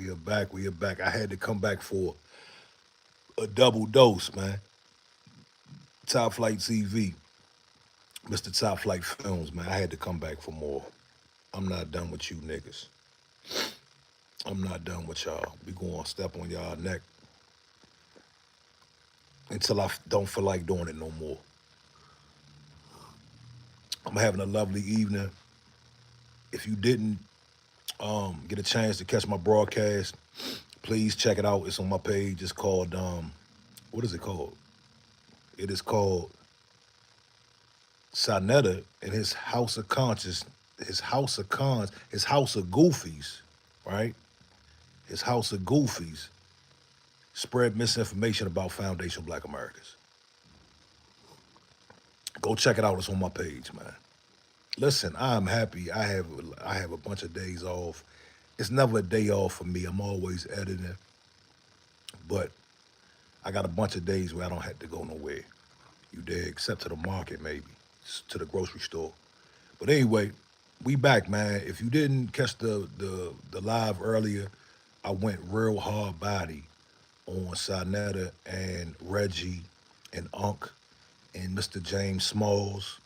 We are back. We are back. I had to come back for a double dose, man. Top Flight TV, Mr. Top Flight Films, man. I had to come back for more. I'm not done with you niggas. I'm not done with y'all. We going to step on y'all neck until don't feel like doing it no more. I'm having a lovely evening. If you didn't get a chance to catch my broadcast, please check it out. It's on my page. It's called what is it called? It is called Sonetta and his House of Conscious, his House of Goofies, right? His House of Goofies spread misinformation about foundational Black Americans. Go check it out. It's on my page, man. Listen, I'm happy. I have a bunch of days off. It's never a day off for me. I'm always editing, but I got a bunch of days where I don't have to go nowhere. You dig? Except to the market, maybe to the grocery store. But anyway, we back, man. If you didn't catch the live earlier, I went real hard body on Sonetta and Reggie and Unc and Mr. James Smalls.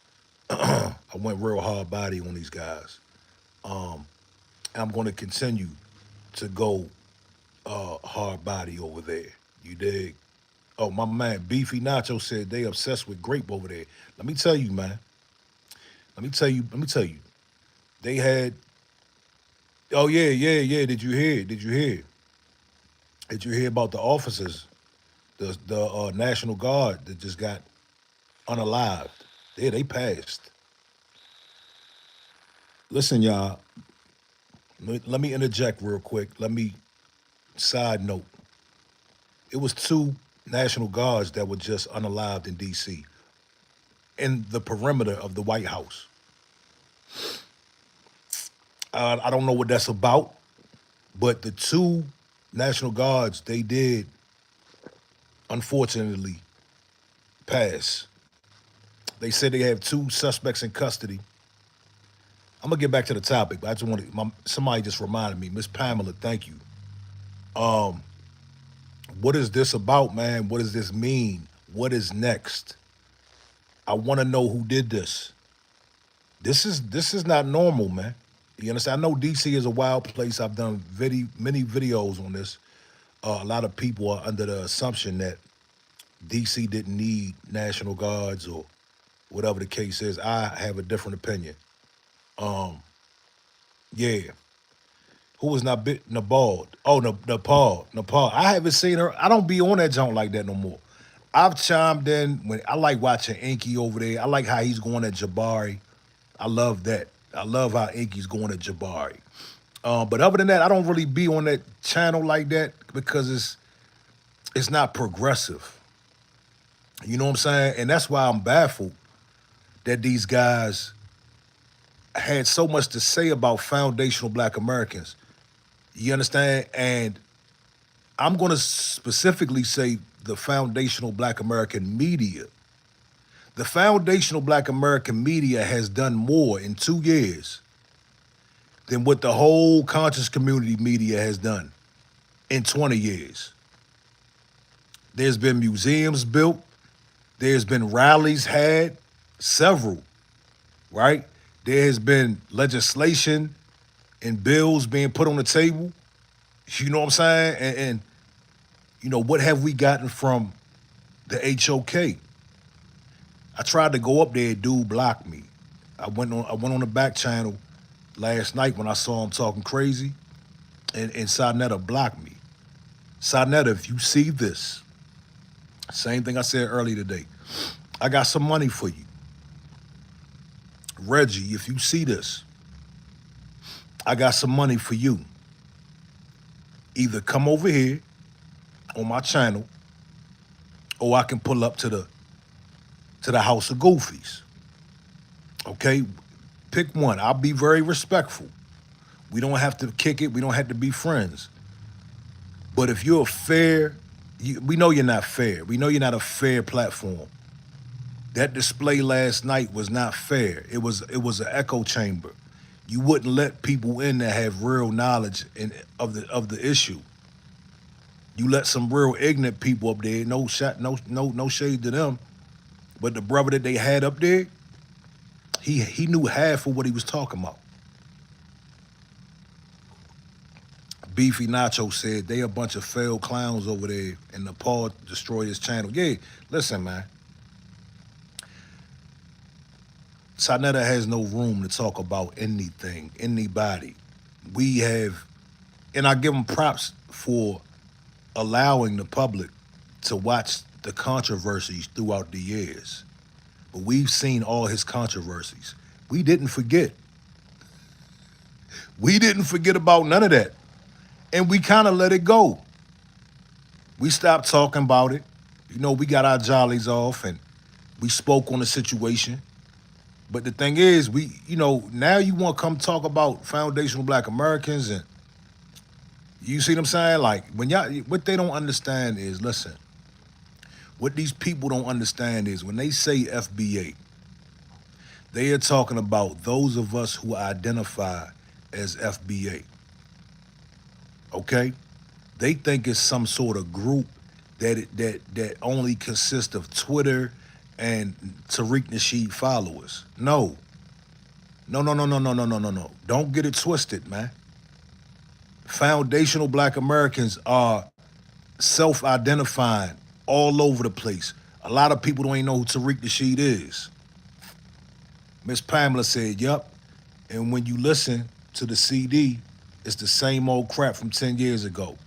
I went real hard body on these guys. Um, and I'm going to continue to go hard body over there. You dig? Oh, my man Beefy Nacho said they obsessed with grape over there. Let me tell you, man. Let me tell you. They had. Oh yeah, yeah, yeah. Did you hear? Did you hear? Did you hear about the officers, the National Guard that just got unalived? Yeah, they passed. Listen, y'all. Let me interject real quick. Let me side note. It was two National Guards that were just unalived in D.C. in the perimeter of the White House. I don't know what that's about, but the two National Guards, they did unfortunately pass. They said they have two suspects in custody. I'm gonna get back to the topic, but I just want to. Somebody just reminded me, Miss Pamela. Thank you. Um, what is this about, man? What does this mean? What is next? I want to know who did this. This is not normal, man. You understand? I know DC is a wild place. I've done many videos on this. A lot of people are under the assumption that DC didn't need National Guards or whatever the case is. I have a different opinion. Um, yeah. Who was not bit Nabald? Oh, Nepal. Nepal. I haven't seen her. I don't be on that junk like that no more. I've chimed in when I like watching Inky over there. I like how he's going at Jabari. I love that. I love how Inky's going at Jabari. But other than that, I don't really be on that channel like that because it's not progressive. You know what I'm saying? And that's why I'm baffled that these guys had so much to say about foundational Black Americans. You understand? And I'm going to specifically say the foundational Black American media. The foundational Black American media has done more in 2 years than what the whole conscious community media has done in 20 years. There's been museums built. There's been rallies had, several, right? There has been legislation and bills being put on the table. You know what I'm saying? And you know, what have we gotten from the HOK? I tried to go up there, dude blocked me. I went on the back channel last night when I saw him talking crazy, and Sonetta blocked me. Sonetta, if you see this, same thing I said earlier today, I got some money for you. Reggie, if you see this, I got some money for you. Either come over here on my channel, or I can pull up to the House of Goofies. Okay? Pick one. I'll be very respectful. We don't have to kick it. We don't have to be friends. But if you're fair, we know you're not fair. We know you're not a fair platform. That display last night was not fair. It was an echo chamber. You wouldn't let people in that have real knowledge of the issue. You let some real ignorant people up there. No shot, no shade to them. But the brother that they had up there, he knew half of what he was talking about. Beefy Nacho said they a bunch of failed clowns over there, and Nepal destroyed his channel. Yeah, listen, man. Sanetta has no room to talk about anything, anybody. We have, and I give him props for allowing the public to watch the controversies throughout the years. But we've seen all his controversies. We didn't forget. We didn't forget about none of that. And we kind of let it go. We stopped talking about it. You know, we got our jollies off and we spoke on the situation. But the thing is, now you want to come talk about foundational black Americans, and you see what I'm saying? Like, what they don't understand is, listen, what these people don't understand is when they say FBA, they are talking about those of us who identify as FBA. Okay? They think it's some sort of group that only consists of Twitter and Tariq Nasheed followers. No. No, no, no, no, no, no, no, no, no. Don't get it twisted, man. Foundational black Americans are self-identifying all over the place. A lot of people don't even know who Tariq Nasheed is. Miss Pamela said, yup. And when you listen to the CD, it's the same old crap from 10 years ago.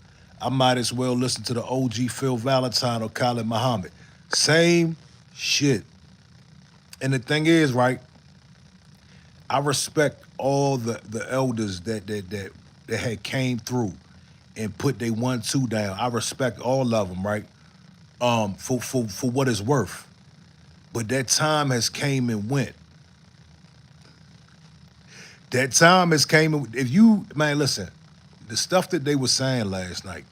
I might as well listen to the OG Phil Valentine or Khalid Muhammad. Same shit. And the thing is, right, I respect all the elders that had came through and put their 1-2 down. I respect all of them, right? For what it's worth. But that time has came and went. That time has came and if you, man, listen, the stuff that they were saying last night,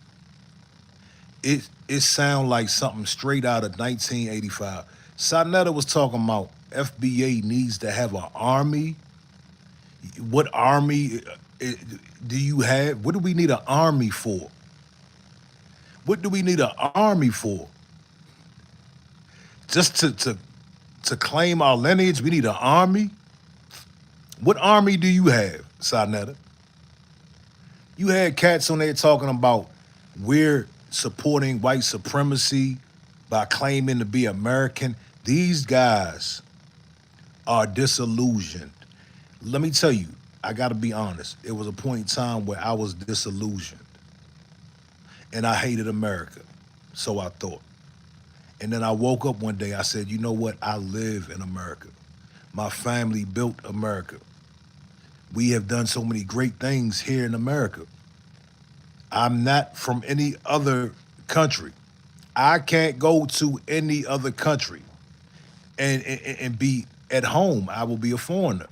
it sound like something straight out of 1985. Sanetta was talking about FBA needs to have an army. What army do you have? What do we need an army for? What do we need an army for? Just to claim our lineage, we need an army? What army do you have, Sanetta? You had cats on there talking about we're supporting white supremacy by claiming to be American. These guys are disillusioned. Let me tell you, I gotta be honest. It was a point in time where I was disillusioned. And I hated America. So I thought. And then I woke up one day, I said, you know what? I live in America. My family built America. We have done so many great things here in America. I'm not from any other country. I can't go to any other country and be at home. I will be a foreigner.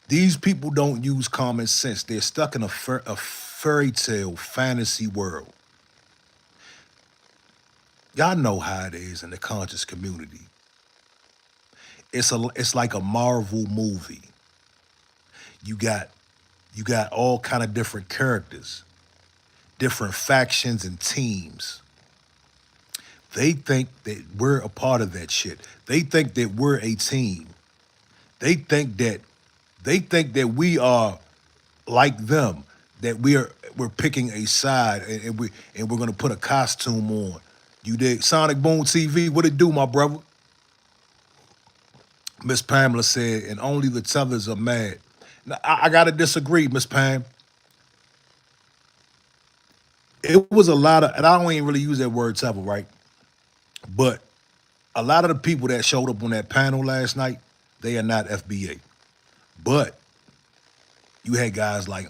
These people don't use common sense. They're stuck in a fairy tale fantasy world. Y'all know how it is in the conscious community. It's like a Marvel movie. You got all kind of different characters, different factions and teams. They think that we're a part of that shit. They think that we're a team. They think that we are like them, that we're picking a side and we're gonna put a costume on. You dig? Sonic Boom TV, what it do, my brother? Miss Pamela said, and only the tethers are mad. Now, I gotta disagree, Miss Pam. It was a lot of, and I don't even really use that word tether, right? But a lot of the people that showed up on that panel last night, they are not FBA. But you had guys like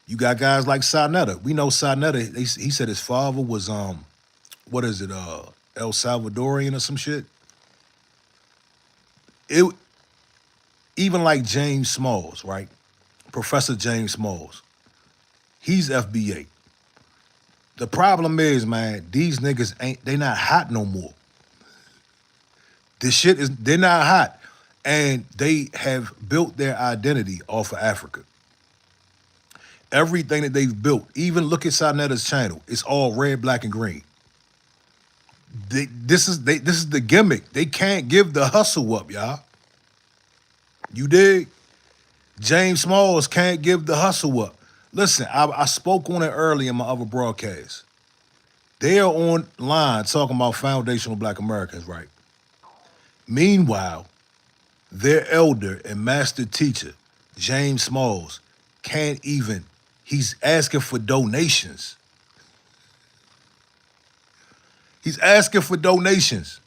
You got guys like Sanetta. We know Sanetta, he said his father was, what is it, El Salvadorian or some shit? It Even like James Smalls, right? Professor James Smalls. He's FBA. The problem is, man, these niggas they not hot no more. They're not hot. And they have built their identity off of Africa. Everything that they've built, even look at Sanetta's channel, it's all red, black, and green. This is the gimmick. They can't give the hustle up, y'all. You dig? James Smalls can't give the hustle up. Listen, I spoke on it early in my other broadcast. They are online talking about foundational black Americans, right? Meanwhile, their elder and master teacher, James Smalls, can't even, he's asking for donations. He's asking for donations.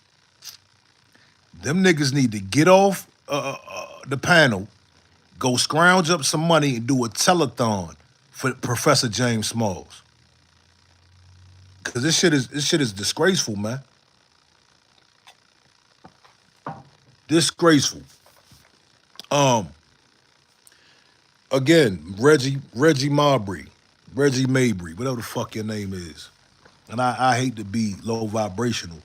Them niggas need to get off the panel, go scrounge up some money and do a telethon for Professor James Smalls. Cause this shit is disgraceful, man. Disgraceful. Um, Again, Reggie Marbury, Reggie Mabry, whatever the fuck your name is. And I hate to be low vibrational,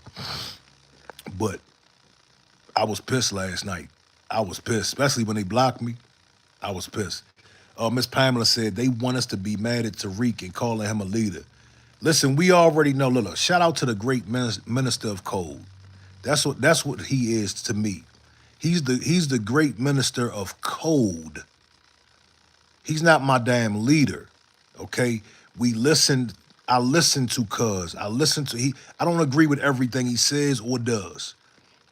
but I was pissed last night. I was pissed, especially when they blocked me. I was pissed. Miss Pamela said they want us to be mad at Tariq and calling him a leader. Listen, we already know. Look, shout out to the great minister of code. That's what he is to me. He's the great minister of code. He's not my damn leader. Okay? We listened. I listen to Cuz. I listen to he. I don't agree with everything he says or does.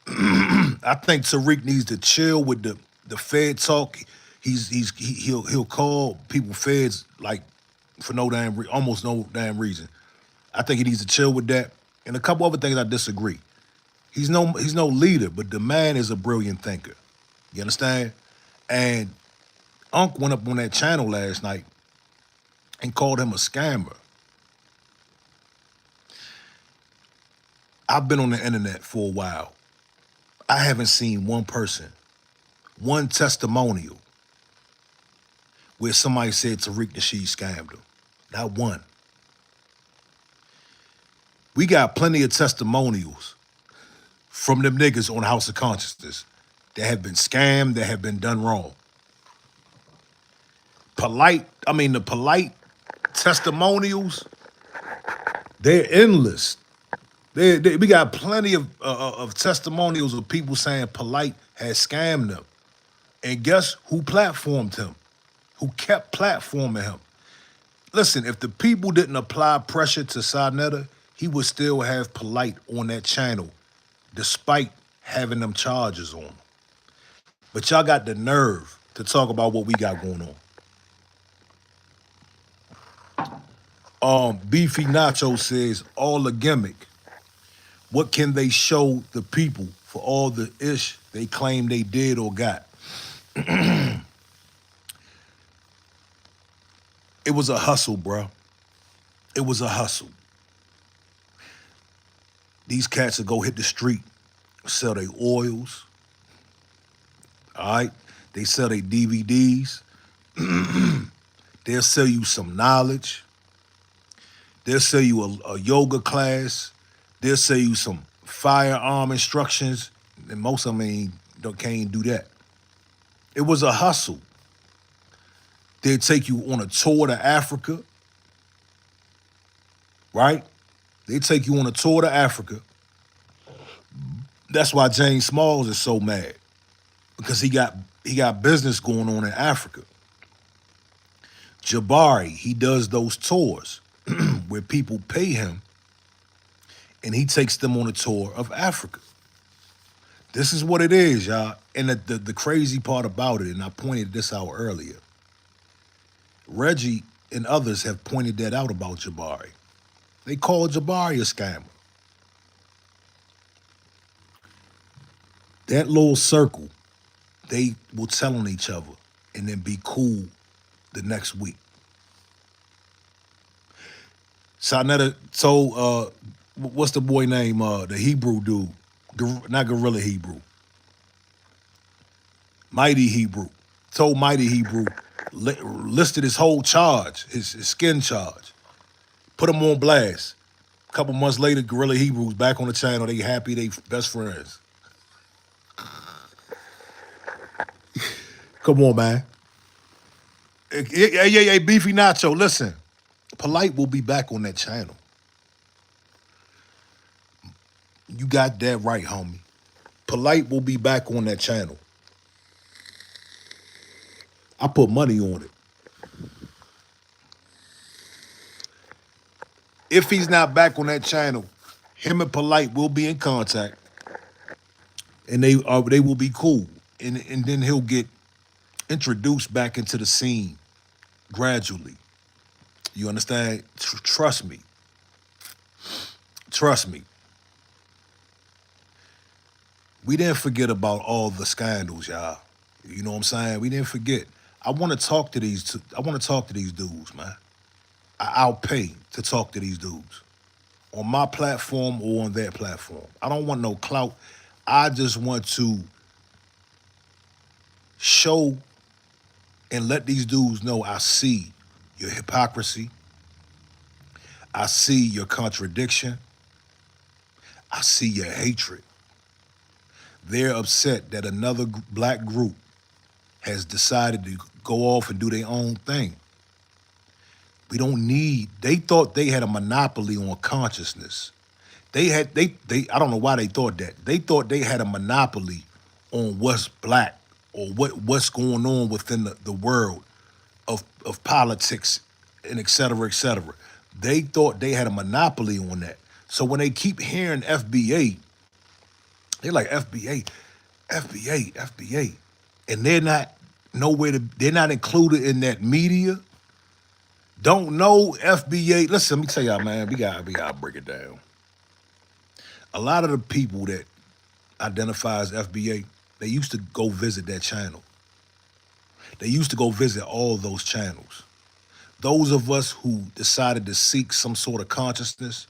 I think Tariq needs to chill with the Fed talk. He'll call people feds like for no damn almost no damn reason. I think he needs to chill with that. And a couple other things I disagree. He's no leader, but the man is a brilliant thinker. You understand? And Unc went up on that channel last night and called him a scammer. I've been on the internet for a while. I haven't seen one person, one testimonial where somebody said Tariq Nasheed scammed him. Not one. We got plenty of testimonials from them niggas on House of Consciousness that have been scammed, that have been done wrong. The polite testimonials, they're endless. We got plenty of testimonials of people saying Polite has scammed them. And guess who platformed him? Who kept platforming him? Listen, if the people didn't apply pressure to Sarnetta, he would still have Polite on that channel, despite having them charges on him. But y'all got the nerve to talk about what we got going on. Beefy Nacho says, all a gimmick. What can they show the people for all the ish they claim they did or got? It was a hustle, bro. It was a hustle. These cats will go hit the street, sell their oils, all right? They sell their DVDs. They'll sell you some knowledge. They'll sell you a yoga class. They'll sell you some firearm instructions. And most of them can't do that. It was a hustle. They'll take you on a tour to Africa, right? They take you on a tour to Africa. That's why James Smalls is so mad, because he got business going on in Africa. Jabari, he does those tours where people pay him and he takes them on a tour of Africa. This is what it is, y'all. And the crazy part about it, and I pointed this out earlier, Reggie and others have pointed that out about Jabari. They call Jabari a scammer. That little circle, they will tell on each other and then be cool the next week. Sarnetta told, what's the boy name? The Hebrew dude, not Gorilla Hebrew, Mighty Hebrew. Told Mighty Hebrew, listed his whole charge, his skin charge, put him on blast. A couple months later, Gorilla Hebrew's back on the channel. They happy, they best friends. Come on, man. Hey, Beefy Nacho, listen. Polite will be back on that channel. You got that right, homie. Polite will be back on that channel. I put money on it. If he's not back on that channel, him and Polite will be in contact, and they will be cool, and then he'll get introduced back into the scene gradually. You understand? Trust me. Trust me. We didn't forget about all the scandals, y'all. You know what I'm saying? We didn't forget. I want to talk to these. I want to talk to these dudes, man. I'll pay to talk to these dudes on my platform or on their platform. I don't want no clout. I just want to show and let these dudes know I see your hypocrisy. I see your contradiction. I see your hatred. They're upset that another black group has decided to go off and do their own thing. We don't need, they thought they had a monopoly on consciousness. They I don't know why they thought that. They thought they had a monopoly on what's black or what's going on within the world of politics and et cetera, et cetera. They thought they had a monopoly on that. So when they keep hearing FBA, they're like FBA, FBA, FBA. And they're not they're not included in that media. Don't know FBA. Listen, let me tell y'all, man, we gotta break it down. A lot of the people that identify as FBA, they used to go visit that channel. They used to go visit all those channels. Those of us who decided to seek some sort of consciousness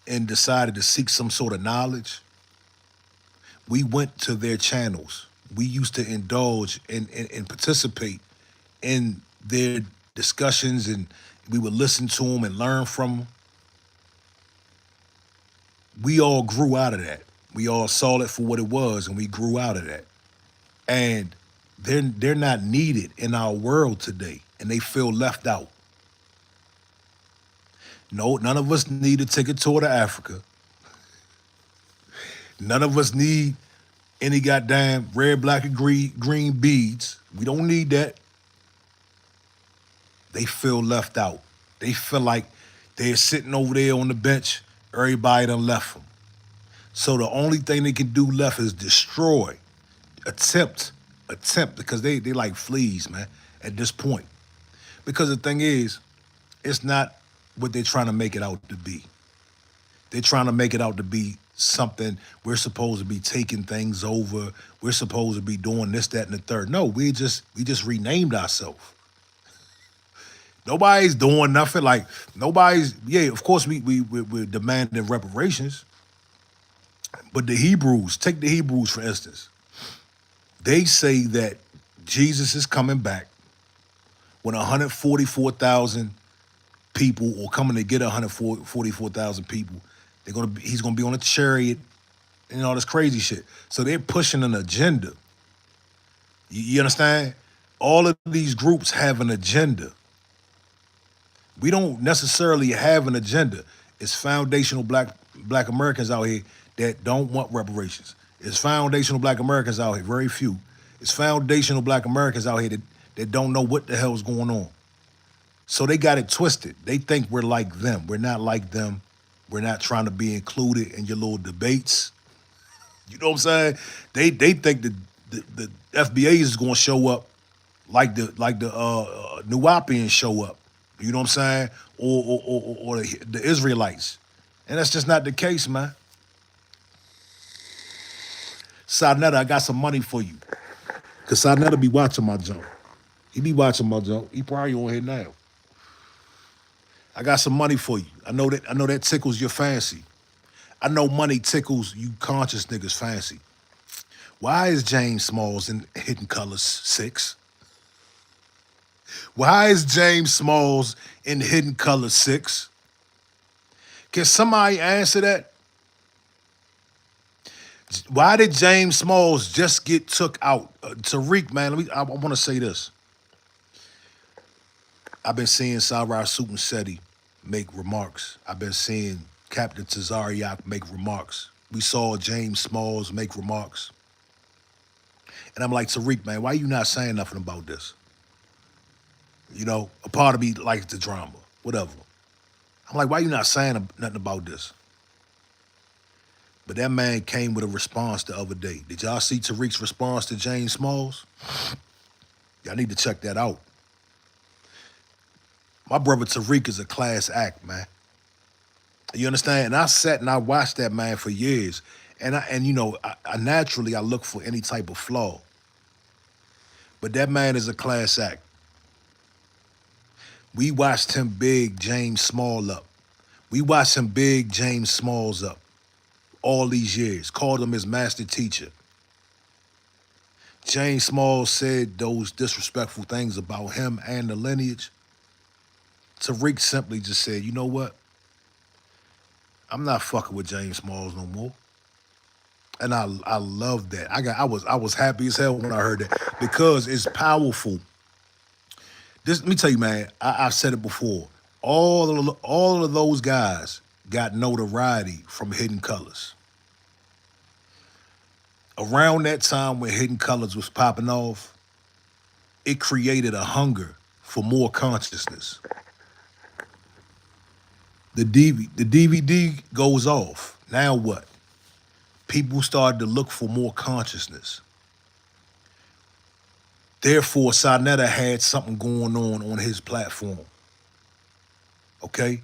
and decided to seek some sort of knowledge, we went to their channels. We used to indulge and participate in their discussions, and we would listen to them and learn from them. We all grew out of that. We all saw it for what it was, and we grew out of that. And they're not needed in our world today, and they feel left out. No, none of us need a ticket tour to Africa. None of us need any goddamn red, black, and green beads. We don't need that. They feel left out. They feel like they're sitting over there on the bench. Everybody done left them. So the only thing they can do left is destroy, attempt, because they like fleas, man, at this point. Because the thing is, it's not what they're trying to make it out to be. They're trying to make it out to be something we're supposed to be taking things over. We're supposed to be doing this, that, and the third. No, we just renamed ourselves. Nobody's doing nothing. Like nobody's. Yeah, of course we're demanding reparations. But the Hebrews, take the Hebrews for instance. They say that Jesus is coming back when 144,000 people, or coming to get 144,000 people. He's gonna be on a chariot and all this crazy shit. So they're pushing an agenda. You understand? All of these groups have an agenda. We don't necessarily have an agenda. It's foundational black Americans out here that don't want reparations. It's foundational black Americans out here, very few. It's foundational black Americans out here that don't know what the hell is going on. So they got it twisted. They think we're like them. We're not like them. We're not trying to be included in your little debates. You know what I'm saying? They think that the FBA is going to show up like the Nuwapians show up. You know what I'm saying? Or the Israelites. And that's just not the case, man. Sarnetta, I got some money for you. Because Sarnetta be watching my junk. He be watching my junk. He probably on here now. I got some money for you. I know that tickles your fancy. I know money tickles you conscious niggas fancy. Why is James Smalls in Hidden Colors 6? Why is James Smalls in Hidden Colors 6? Can somebody answer that? Why did James Smalls just get took out? Tariq, man, I want to say this. I've been seeing Sarah Seti make remarks. I've been seeing Captain Tazariak make remarks. We saw James Smalls make remarks. And I'm like, Tariq, man, why you not saying nothing about this? You know, a part of me likes the drama, whatever. I'm like, why you not saying nothing about this? But that man came with a response the other day. Did y'all see Tariq's response to James Smalls? Y'all need to check that out. My brother Tariq is a class act, man. You understand? And I sat and I watched that man for years. And you know, I naturally I look for any type of flaw. But that man is a class act. We watched him big James Small up. We watched him big James Smalls up all these years, called him his master teacher. James Smalls said those disrespectful things about him and the lineage. Tariq simply just said, you know what? I'm not fucking with James Smalls no more. And I love that. I was happy as hell when I heard that because it's powerful. This let me tell you, man. I've said it before. All of those guys got notoriety from Hidden Colors. Around that time when Hidden Colors was popping off, it created a hunger for more consciousness. The DVD goes off. Now what? People started to look for more consciousness. Therefore, Sarnetta had something going on his platform. Okay?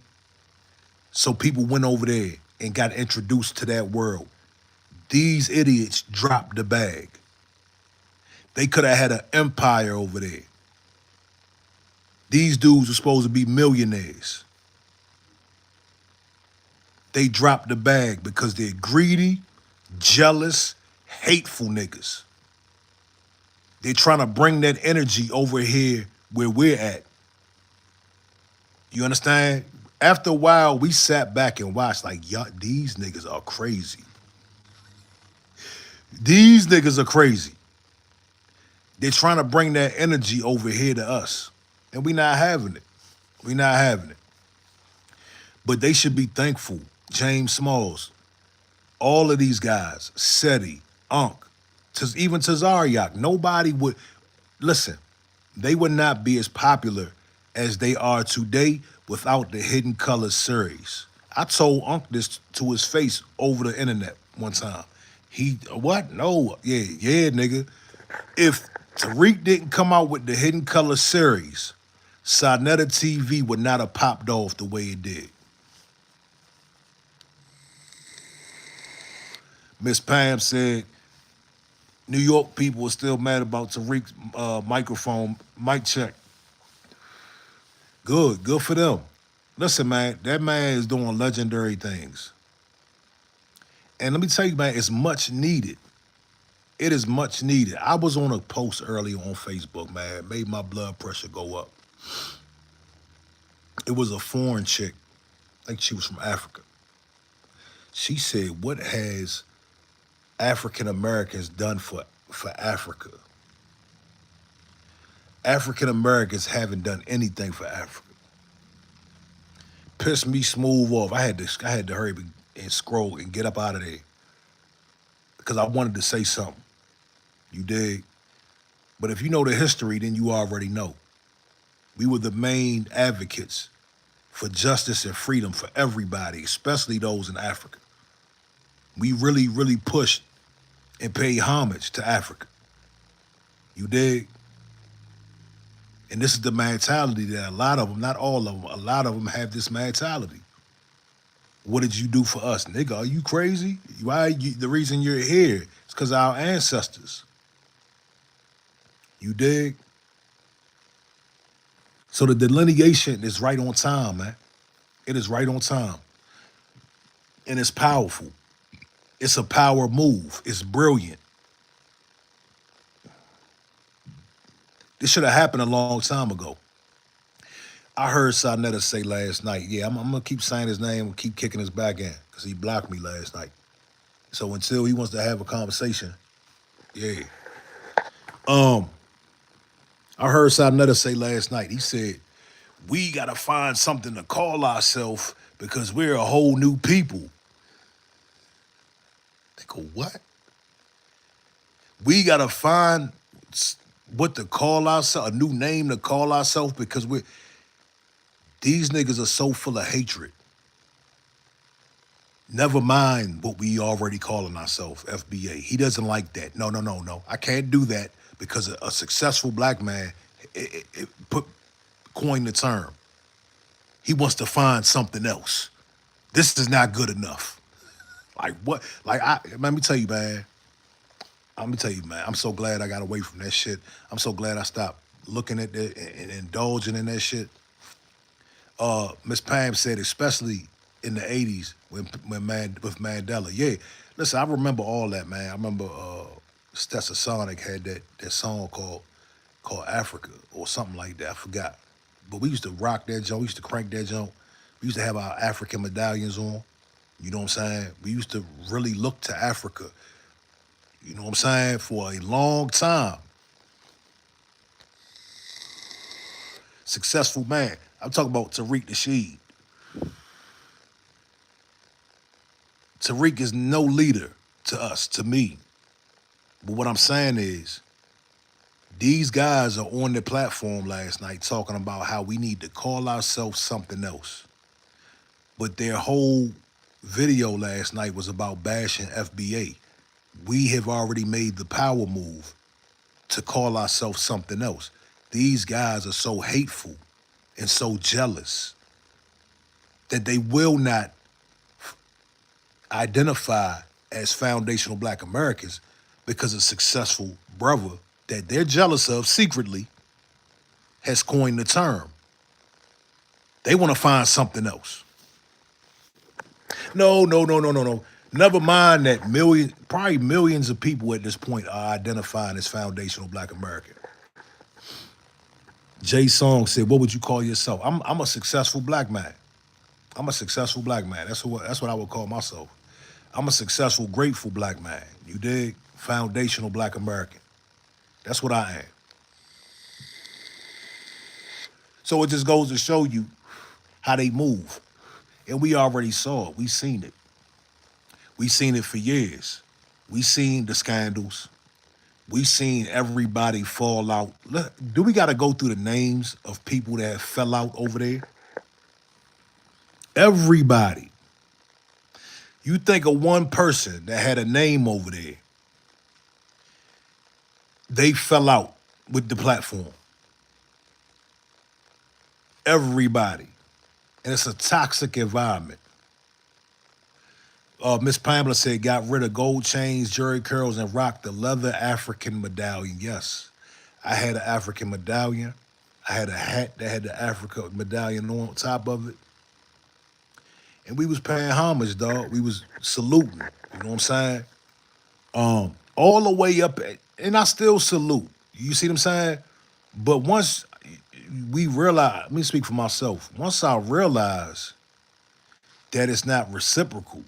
So people went over there and got introduced to that world. These idiots dropped the bag. They could have had an empire over there. These dudes were supposed to be millionaires. They dropped the bag because they're greedy, jealous, hateful niggas. They're trying to bring that energy over here where we're at. You understand? After a while, we sat back and watched like, these niggas are crazy. These niggas are crazy. They're trying to bring that energy over here to us. And we not having it. We not having it. But they should be thankful. James Smalls, all of these guys, Seti, Unk, even Tazariak, nobody would, listen, they would not be as popular as they are today without the Hidden Colors series. I told Unk this to his face over the internet one time. What? No. Yeah, nigga. If Tariq didn't come out with the Hidden Colors series, Sarnetta TV would not have popped off the way it did. Miss Pam said New York people are still mad about Tariq's microphone mic check. Good for them. Listen, man, that man is doing legendary things. And let me tell you, man, it's much needed. It is much needed. I was on a post earlier on Facebook, man. It made my blood pressure go up. It was a foreign chick. I think she was from Africa. She said, what has African Americans done for Africa? African Americans haven't done anything for Africa. Pissed me smooth off. I had to hurry and scroll and get up out of there because I wanted to say something. You dig? But if you know the history, then you already know. We were the main advocates for justice and freedom for everybody, especially those in Africa. We really, really pushed and paid homage to Africa. You dig? And this is the mentality that a lot of them, not all of them, a lot of them have this mentality. What did you do for us? Nigga, are you crazy? The reason you're here is because of our ancestors. You dig? So the delineation is right on time, man. It is right on time. And it's powerful. It's a power move. It's brilliant. This should have happened a long time ago. I heard Sarnetta say last night, yeah, I'm going to keep saying his name and keep kicking his back in because he blocked me last night. So until he wants to have a conversation, yeah. Um, I heard Sabnetta say last night. He said, "We gotta find something to call ourselves because we're a whole new people." They go, "What? We gotta find what to call ourselves, a new name to call ourselves because we're these niggas are so full of hatred. Never mind what we already calling ourselves, FBA. He doesn't like that. No, no, no, no. I can't do that because a successful black man it put coined the term. He wants to find something else. This is not good enough. Like what? Like let me tell you, man. Let me tell you, man. I'm so glad I got away from that shit. I'm so glad I stopped looking at that and indulging in that shit. Miss Pam said, especially in the '80s with Mandela. Yeah, listen, I remember all that, man. I remember Stetsasonic had that song called Africa or something like that. I forgot, but we used to rock that joint. We used to crank that joint. We used to have our African medallions on. You know what I'm saying? We used to really look to Africa. You know what I'm saying? For a long time. Successful man. I'm talking about Tariq Nasheed. Tariq is no leader to us, to me. But what I'm saying is, these guys are on the platform last night talking about how we need to call ourselves something else. But their whole video last night was about bashing FBA. We have already made the power move to call ourselves something else. These guys are so hateful and so jealous that they will not identify as foundational black Americans because a successful brother that they're jealous of secretly has coined the term. They want to find something else. No, no, no, no, no, no. Never mind that probably millions of people at this point are identifying as foundational black American. Jay Song said, "What would you call yourself?" I'm a successful black man. I'm a successful black man. That's what I would call myself. I'm a successful, grateful black man. You dig? Foundational black American. That's what I am. So it just goes to show you how they move. And we already saw it. We seen it. We seen it for years. We seen the scandals. We seen everybody fall out. Look, do we got to go through the names of people that fell out over there? Everybody. You think of one person that had a name over there, they fell out with the platform. Everybody. And it's a toxic environment. Miss Pamela said, got rid of gold chains, jerry curls, and rocked the leather African medallion. Yes, I had an African medallion. I had a hat that had the Africa medallion on top of it. And we was paying homage, dog. We was saluting. You know what I'm saying? All the way up, and I still salute. You see what I'm saying? But once we realize, let me speak for myself. Once I realized that it's not reciprocal,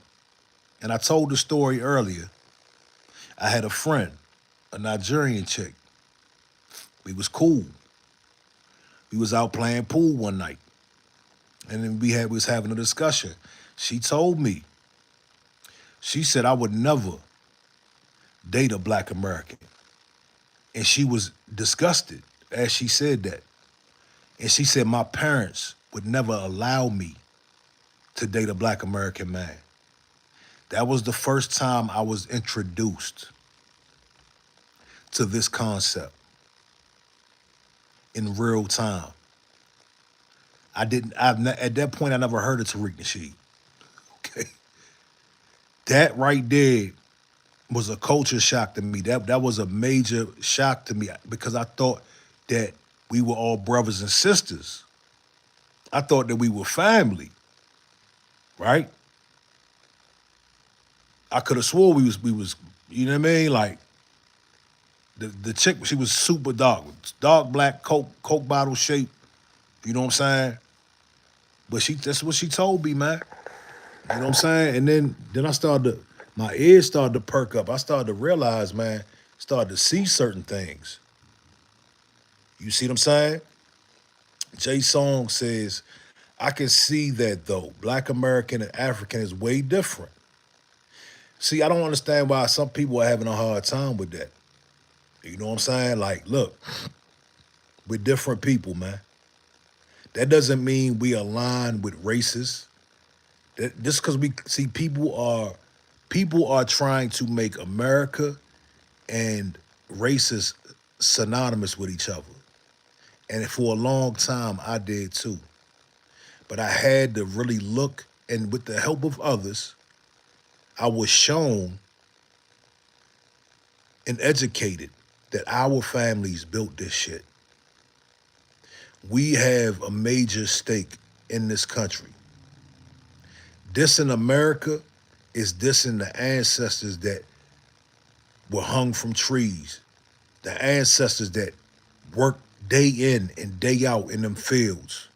and I told the story earlier, I had a friend, a Nigerian chick. We was cool. We was out playing pool one night, and then we was having a discussion. She told me, she said I would never date a black American, and she was disgusted as she said that. And she said my parents would never allow me to date a black American man. That was the first time I was introduced to this concept in real time. At that point, I never heard of Tariq Nasheed. Okay. That right there was a culture shock to me. That was a major shock to me because I thought that we were all brothers and sisters. I thought that we were family, right? I could have swore we was, you know what I mean? Like the chick, she was super dark black, Coke bottle shape. You know what I'm saying? But that's what she told me, man. You know what I'm saying? And then I started My ears started to perk up. I started to realize, man, started to see certain things. You see what I'm saying? Jay Song says, I can see that though. Black American and African is way different. See, I don't understand why some people are having a hard time with that. You know what I'm saying? Like, look, we're different people, man. That doesn't mean we align with races. Just because we see people are trying to make America and races synonymous with each other. And for a long time, I did too. But I had to really look, and with the help of others, I was shown and educated that our families built this shit. We have a major stake in this country. Dissing America is dissing the ancestors that were hung from trees, the ancestors that worked day in and day out in them fields.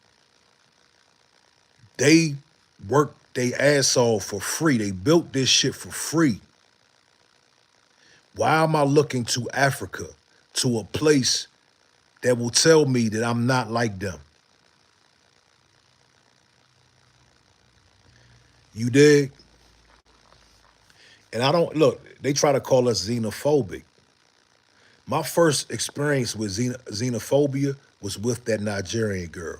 They worked their ass off for free. They built this shit for free. Why am I looking to Africa, to a place that will tell me that I'm not like them? You dig? And I don't look, they try to call us xenophobic. My first experience with xenophobia was with that Nigerian girl.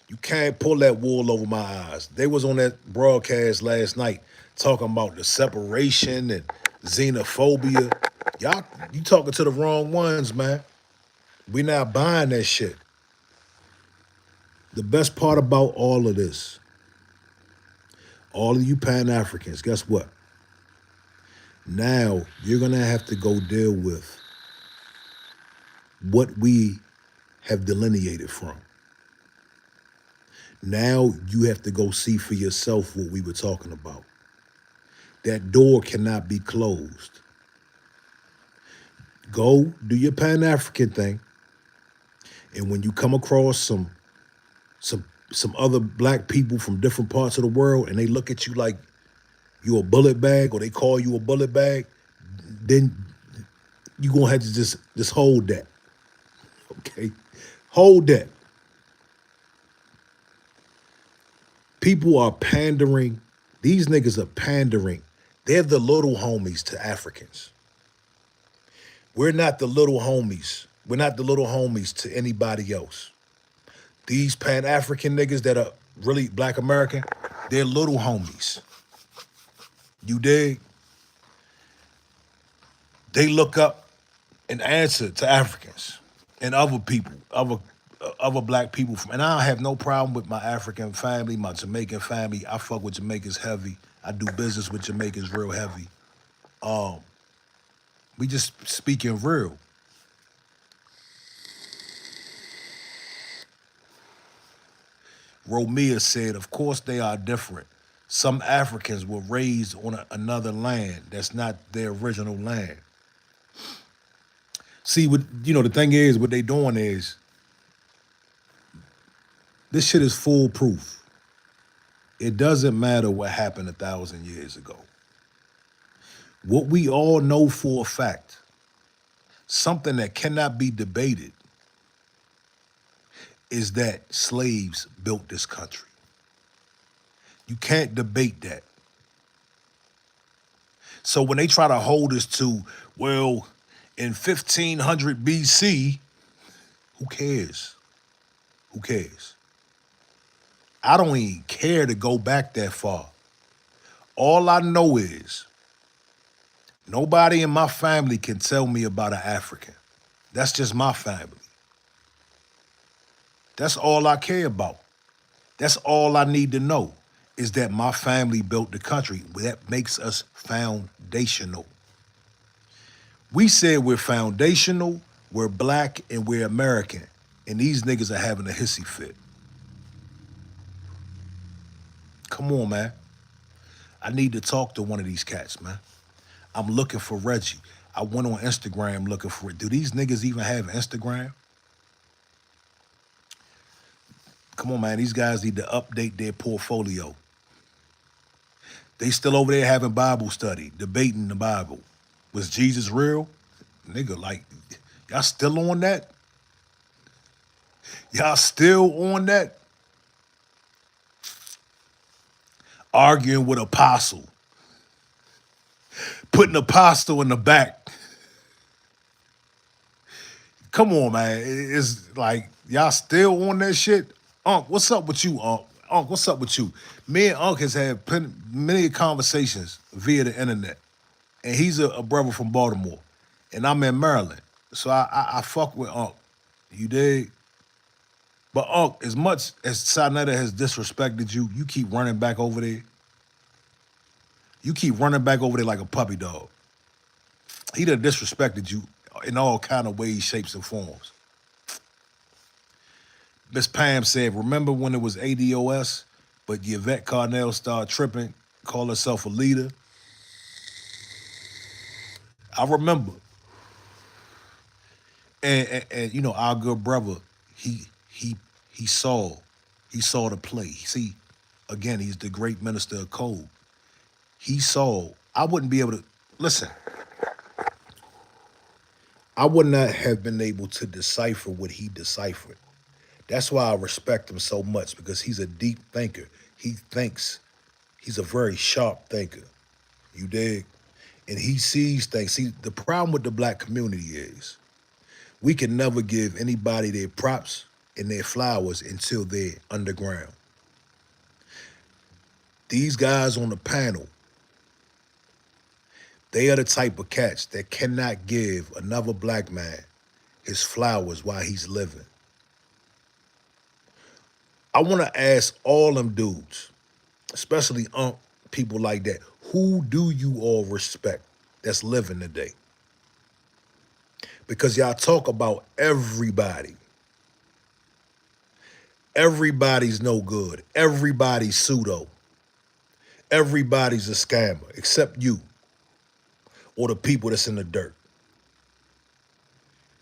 You can't pull that wool over my eyes. They was on that broadcast last night talking about the separation and xenophobia. Y'all, you talking to the wrong ones, man. We not buying that shit. The best part about all of this, all of you Pan-Africans, guess what? Now you're gonna have to go deal with what we have delineated from. Now you have to go see for yourself what we were talking about. That door cannot be closed. Go do your Pan-African thing. And when you come across some other black people from different parts of the world and they look at you like you're a bullet bag or they call you a bullet bag, then you're gonna have to just hold that. Okay? Hold that. People are pandering. These niggas are pandering. They're the little homies to Africans. We're not the little homies. We're not the little homies to anybody else. These Pan-African niggas that are really Black American, they're little homies. You dig? They look up and answer to Africans and other people, other black people from, and I have no problem with my African family, my Jamaican family. I fuck with Jamaicans heavy. I do business with Jamaicans real heavy. Um, we just speaking real. Romea said, of course they are different. Some Africans were raised on another land that's not their original land. See, what the thing is, what they doing is this shit is foolproof. It doesn't matter what happened 1,000 years ago. What we all know for a fact, something that cannot be debated, is that slaves built this country. You can't debate that. So when they try to hold us to, well, in 1500 BC, who cares? Who cares? I don't even care to go back that far. All I know is nobody in my family can tell me about an African. That's just my family. That's all I care about. That's all I need to know is that my family built the country. That makes us foundational. We said we're foundational, we're black, and we're American. And these niggas are having a hissy fit. Come on, man. I need to talk to one of these cats, man. I'm looking for Reggie. I went on Instagram looking for it. Do these niggas even have Instagram? Come on, man. These guys need to update their portfolio. They still over there having Bible study, debating the Bible. Was Jesus real? Nigga, like, y'all still on that? Y'all still on that? Arguing with apostle. Putting apostle in the back. Come on, man. It's like, y'all still on that shit? Unc, what's up with you, Unc? Unc, what's up with you? Me and Unc has had many conversations via the internet. And he's a brother from Baltimore. And I'm in Maryland. So I fuck with Unc. You dig? But Unc, as much as Sinetta has disrespected you, you keep running back over there. You keep running back over there like a puppy dog. He done disrespected you in all kind of ways, shapes, and forms. Miss Pam said, remember when it was ADOS, but Yvette Carnell started tripping, called herself a leader? I remember. And you know, our good brother, he he saw the play. See, again, he's the great minister of code. He saw, I wouldn't be able to, listen, I would not have been able to decipher what he deciphered. That's why I respect him so much, because he's a deep thinker. He thinks, he's a very sharp thinker. You dig? And he sees things. See, the problem with the black community is we can never give anybody their props and their flowers until they're underground. These guys on the panel, they are the type of cats that cannot give another black man his flowers while he's living. I want to ask all them dudes, especially people like that, who do you all respect that's living today? Because y'all talk about everybody. Everybody's no good. Everybody's pseudo. Everybody's a scammer, except you or the people that's in the dirt.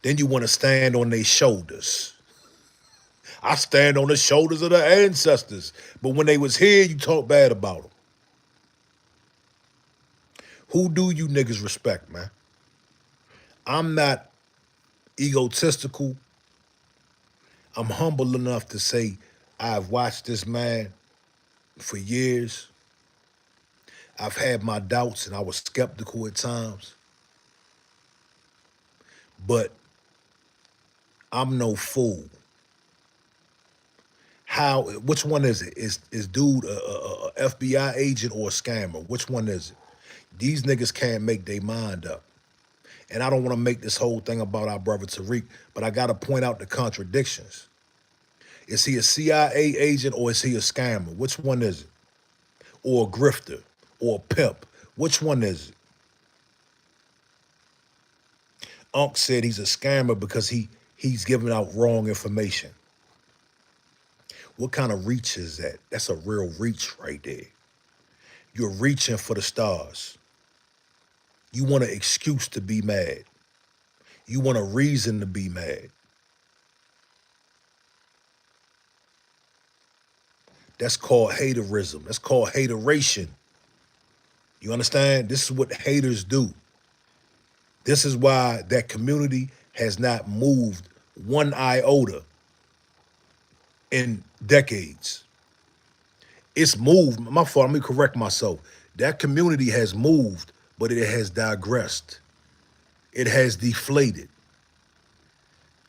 Then you want to stand on their shoulders. I stand on the shoulders of the ancestors. But when they was here, you talk bad about them. Who do you niggas respect, man? I'm not egotistical. I'm humble enough to say I've watched this man for years. I've had my doubts and I was skeptical at times. But I'm no fool. Which one is it? Is dude a FBI agent or a scammer? Which one is it? These niggas can't make their mind up. And I don't want to make this whole thing about our brother Tariq, but I got to point out the contradictions. Is he a CIA agent or is he a scammer? Which one is it? Or a grifter or a pimp? Which one is it? Unc said he's a scammer because he's giving out wrong information. What kind of reach is that? That's a real reach right there. You're reaching for the stars. You want an excuse to be mad. You want a reason to be mad. That's called haterism. That's called hateration. You understand? This is what haters do. This is why that community has not moved one iota in decades. It's moved. My fault, let me correct myself. That community has moved, but it has digressed. It has deflated.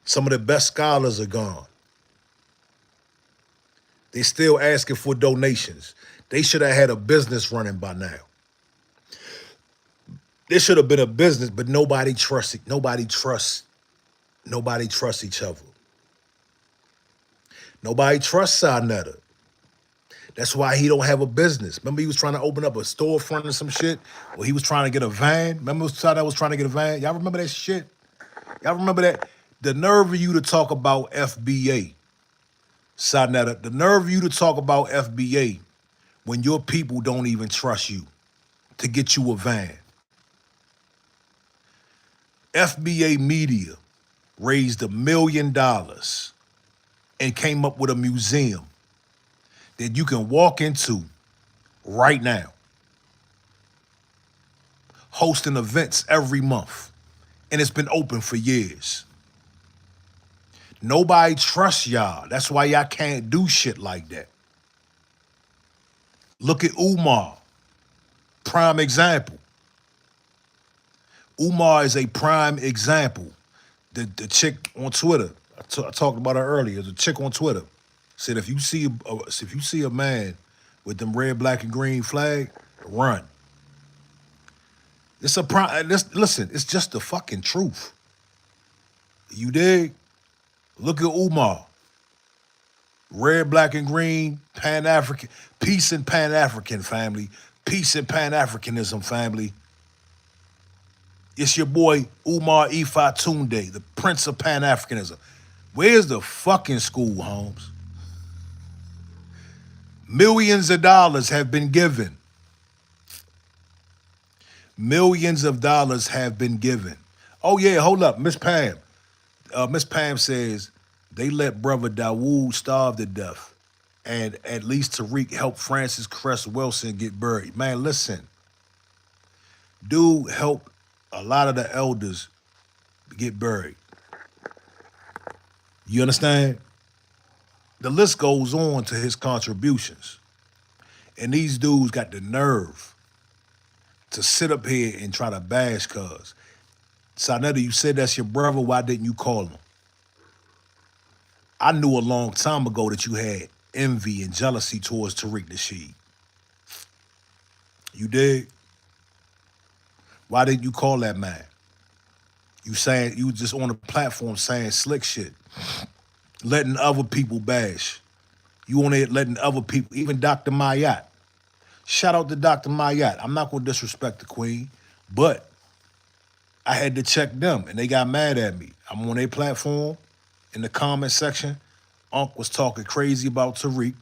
Some of the best scholars are gone. They're still asking for donations. They should have had a business running by now. There should have been a business, but nobody trusts it. Nobody trusts each other. Nobody trusts Sinetta. That's why he don't have a business. Remember he was trying to open up a storefront or some shit? Or he was trying to get a van? Remember Sinetta was trying to get a van? Y'all remember that shit? Y'all remember that? The nerve of you to talk about FBA, Sinetta, the nerve of you to talk about FBA when your people don't even trust you to get you a van. FBA Media raised $1 million and came up with a museum that you can walk into right now. hosting events every month. And it's been open for years. Nobody trusts y'all. That's why y'all can't do shit like that. Look at Umar, prime example. Umar is a prime example. The chick on Twitter, I talked about her earlier. The chick on Twitter said if you see a man with them red, black, and green flag, run. It's a prime. Listen, it's just the fucking truth. You dig? Look at Umar. Red, black, and green, Pan-African, peace and Pan-African family, peace and Pan-Africanism family. It's your boy Umar Ifa Tunde, the Prince of Pan-Africanism. Where's the fucking school, Holmes? Millions of dollars have been given. Millions of dollars have been given. Oh yeah, hold up, Miss Pam. Miss Pam says they let brother Dawood starve to death, and at least Tariq helped Francis Cress Wilson get buried. Man, listen, dude helped a lot of the elders get buried. You understand? The list goes on to his contributions. And these dudes got the nerve to sit up here and try to bash cuz. Sanetta, you said that's your brother. Why didn't you call him? I knew a long time ago that you had envy and jealousy towards Tariq Nasheed. You did? Why didn't you call that man? You just on the platform saying slick shit, letting other people bash. You on there letting other people, even Dr. Mayat. Shout out to Dr. Mayat. I'm not gonna disrespect the queen, but I had to check them and they got mad at me. I'm on their platform in the comment section. Unc was talking crazy about Tariq.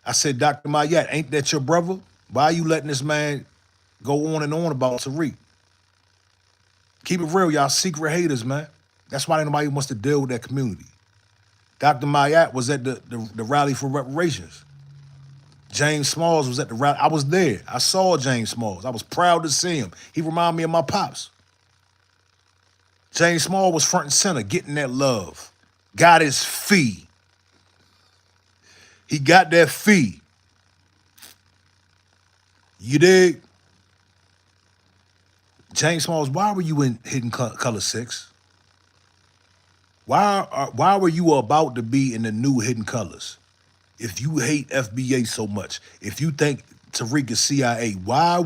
I said, Dr. Mayat, ain't that your brother? Why are you letting this man go on and on about Tariq? Keep it real, y'all secret haters, man. That's why nobody wants to deal with that community. Dr. Mayat was at the rally for reparations. James Smalls was at the rally. I was there. I saw James Smalls. I was proud to see him. He reminded me of my pops. James Smalls was front and center, getting that love. Got his fee. He got that fee. You dig? James Smalls, why were you in Hidden Color 6? Why were you about to be in the new Hidden Colors? If you hate FBA so much, if you think Tariq is CIA, why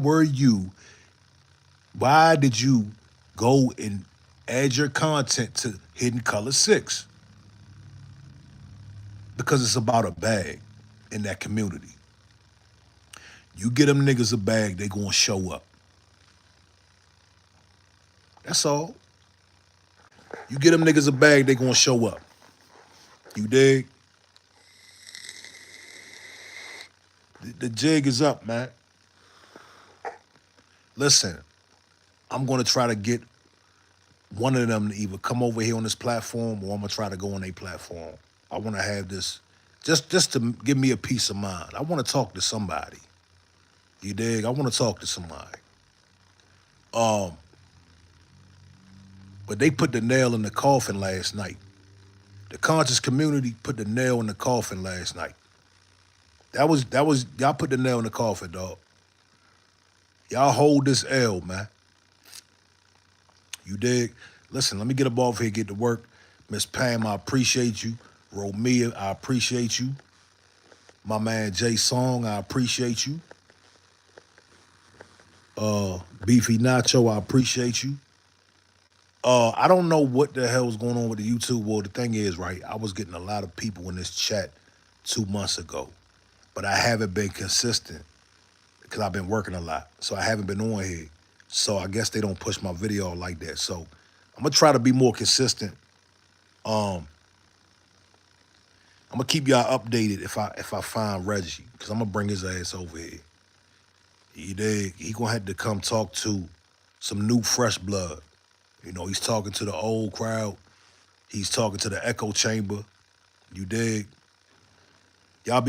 did you go and add your content to Hidden Color 6? Because it's about a bag in that community. You get them niggas a bag, they gonna show up. That's all. You get them niggas a bag, they gonna show up. You dig? The jig is up, man. Listen, I'm gonna try to get one of them to either come over here on this platform or I'm gonna try to go on a platform. I wanna have this, just to give me a peace of mind. I wanna talk to somebody. You dig? I wanna talk to somebody. But they put the nail in the coffin last night. The conscious community put the nail in the coffin last night. That was y'all put the nail in the coffin, dog. Y'all hold this L, man. You dig? Listen, let me get up off here, get to work. Miss Pam, I appreciate you. Romia, I appreciate you. My man Jay Song, I appreciate you. Beefy Nacho, I appreciate you. I don't know what the hell's going on with the YouTube. Well, the thing is, right, I was getting a lot of people in this chat 2 months ago, but I haven't been consistent because I've been working a lot. So I haven't been on here. So I guess they don't push my video like that. So I'm gonna try to be more consistent. I'm gonna keep y'all updated if I find Reggie, because I'm gonna bring his ass over here. He gonna have to come talk to some new fresh blood. You know, he's talking to the old crowd. He's talking to the echo chamber. You dig? Y'all be